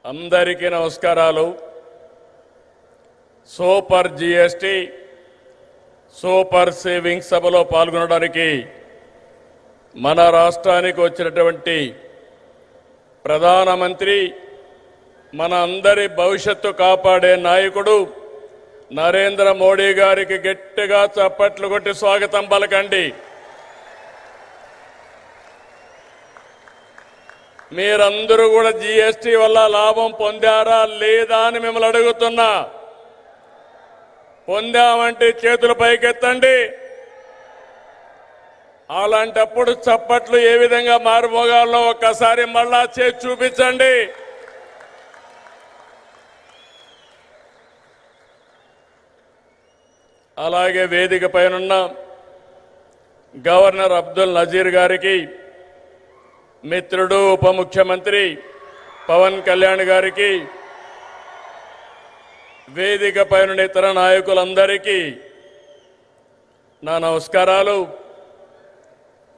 అందరికీ నమస్కారాలు. Super GST super savings సభలో పాల్గొనడానికి మన రాష్ట్రానికి వచ్చినటువంటి ప్రధానమంత్రి, మన అందరి భవిష్యత్తు కాపాడే నాయకుడు నరేంద్ర మోడీ గారికి గట్టిగా చప్పట్లు కొట్టి స్వాగతం పలకండి. మీరందరూ కూడా జీఎస్టీ వల్ల లాభం పొందారా లేదా అని మిమ్మల్ని అడుగుతున్నా. పొందామంటే చేతులు పైకెత్తండి. అలాంటప్పుడు చప్పట్లు ఏ విధంగా మారుమోగాలో ఒక్కసారి మళ్ళా చేసి చూపించండి. అలాగే వేదిక పైనున్న గవర్నర్ అబ్దుల్ నజీర్ గారికి, మిత్రుడు ఉప ముఖ్యమంత్రి పవన్ కళ్యాణ్ గారికి, వేదిక పైన ఇతర నాయకులందరికీ నా నమస్కారాలు.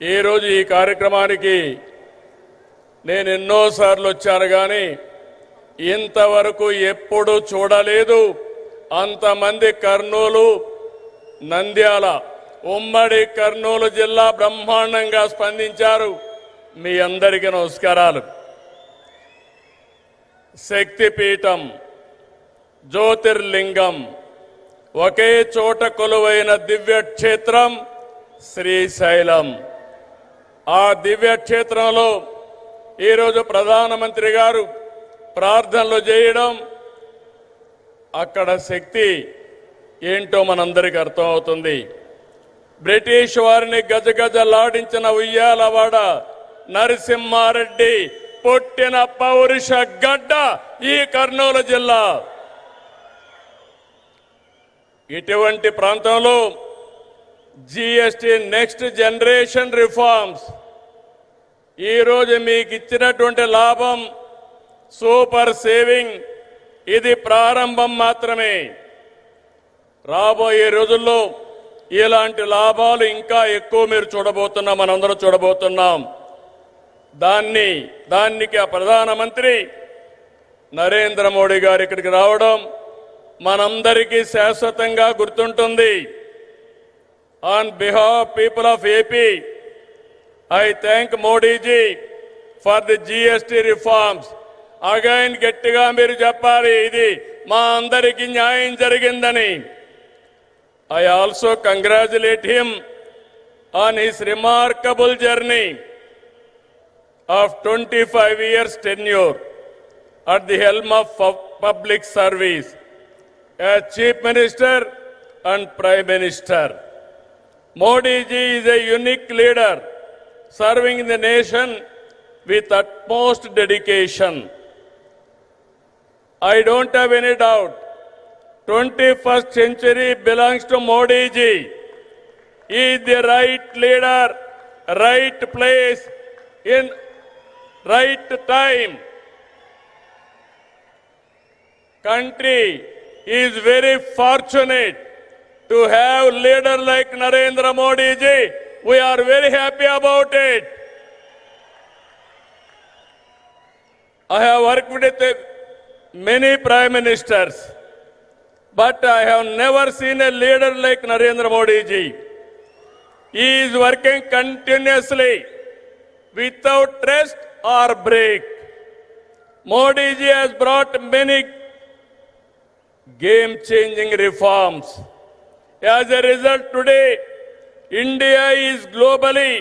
ఈరోజు ఈ కార్యక్రమానికి నేను ఎన్నోసార్లు వచ్చాను కానీ ఇంతవరకు ఎప్పుడూ చూడలేదు. అంతమంది కర్నూలు, నంద్యాల, ఉమ్మడి కర్నూలు జిల్లా బ్రహ్మాండంగా స్పందించారు. మీ అందరికీ నమస్కారాలు. శక్తిపీఠం, జ్యోతిర్లింగం, ఒకే చోట కొలువైన దివ్యక్షేత్రం శ్రీశైలం. ఆ దివ్యక్షేత్రంలో ఈరోజు ప్రధానమంత్రి గారు ప్రార్థనలు చేయడం, అక్కడ శక్తి ఏంటో మనందరికీ అర్థమవుతుంది. బ్రిటిష్ వారిని గజగజలాడించిన ఉయ్యాలవాడ నరసింహారెడ్డి పుట్టిన పౌరుష గడ్డ ఈ కర్నూలు జిల్లా. ఇటువంటి ప్రాంతంలో జిఎస్టి నెక్స్ట్ జనరేషన్ రిఫార్మ్స్ ఈరోజు మీకు ఇచ్చినటువంటి లాభం సూపర్ సేవింగ్, ఇది ప్రారంభం మాత్రమే. రాబోయే రోజుల్లో ఇలాంటి లాభాలు ఇంకా ఎక్కువ మీరు చూడబోతున్నాం, మనందరం చూడబోతున్నాం. దానికి ఆ ప్రధానమంత్రి నరేంద్ర మోడీ గారు ఇక్కడికి రావడం మనందరికీ శాశ్వతంగా గుర్తుంటుంది. On behalf people of AP, I thank Modiji for the GST reforms. Again గట్టిగా మీరు చెప్పాలి, ఇది మా అందరికీ న్యాయం జరిగిందని. I also congratulate him on his remarkable journey of 25 years tenure at the helm of public service as Chief Minister and Prime Minister. Modi ji is a unique leader serving the nation with utmost dedication. I don't have any doubt 21st century belongs to Modi ji. He is the right leader, right place, in right time. Country is very fortunate to have leader like Narendra Modi ji. We are very happy about it. I have worked with many prime ministers, but I have never seen a leader like Narendra Modi ji. He is working continuously without rest or break. Modi ji has brought many game-changing reforms. As a result, today, India is globally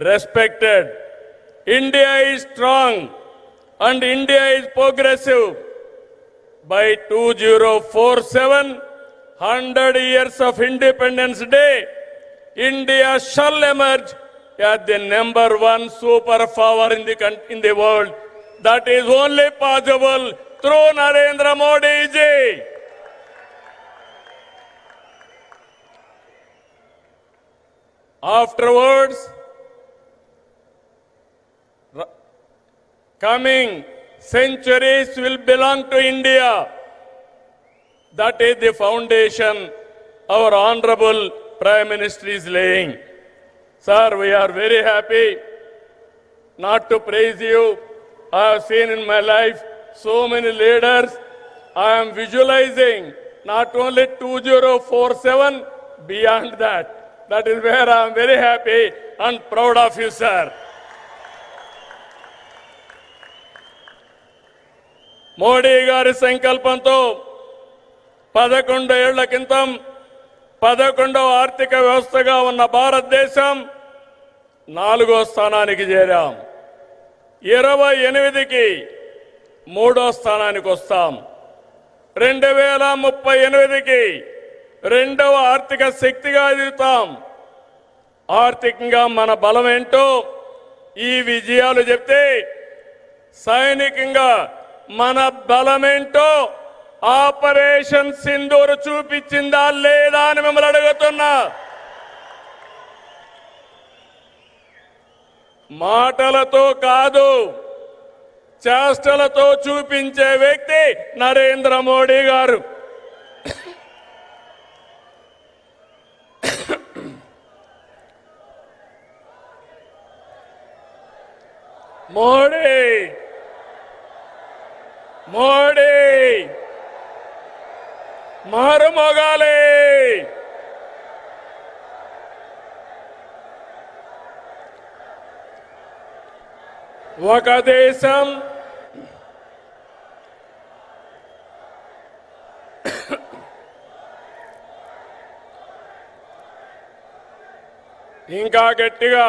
respected. India is strong and India is progressive. By 2047, 100 years of Independence Day, India shall emerge as the #1 superpower in the world. That is only possible through Narendra Modi ji. Afterwards, coming centuries will belong to India. That is the foundation our Honorable Prime Minister is laying. Sir, we are very happy not to praise you. I have seen in my life so many leaders. I am visualizing not only 2047, beyond that. That is where I am very happy and proud of you, sir. Modi గారి సంకల్పంతో 11 ఏళ్ల క్రితం 11వ ఆర్థిక వ్యవస్థగా ఉన్న భారతదేశం 4వ స్థానానికి చేరాం. 28కి 3వ స్థానానికి వస్తాం. 2038కి 2వ ఆర్థిక శక్తిగా ఎదుగుతాం. ఆర్థికంగా మన బలం ఏంటో ఈ విజయాలు చెప్తే, సైనికంగా మన బలమేంటో ఆపరేషన్ సింధూర్ చూపించిందా లేదా అని మిమ్మల్ని అడుగుతున్నా. మాటలతో కాదు, చేష్టలతో చూపించే వ్యక్తి నరేంద్ర మోడీ గారు. మోడీ మోడీ మారుమోగాలి. ఒక దేశం ఇంకా గట్టిగా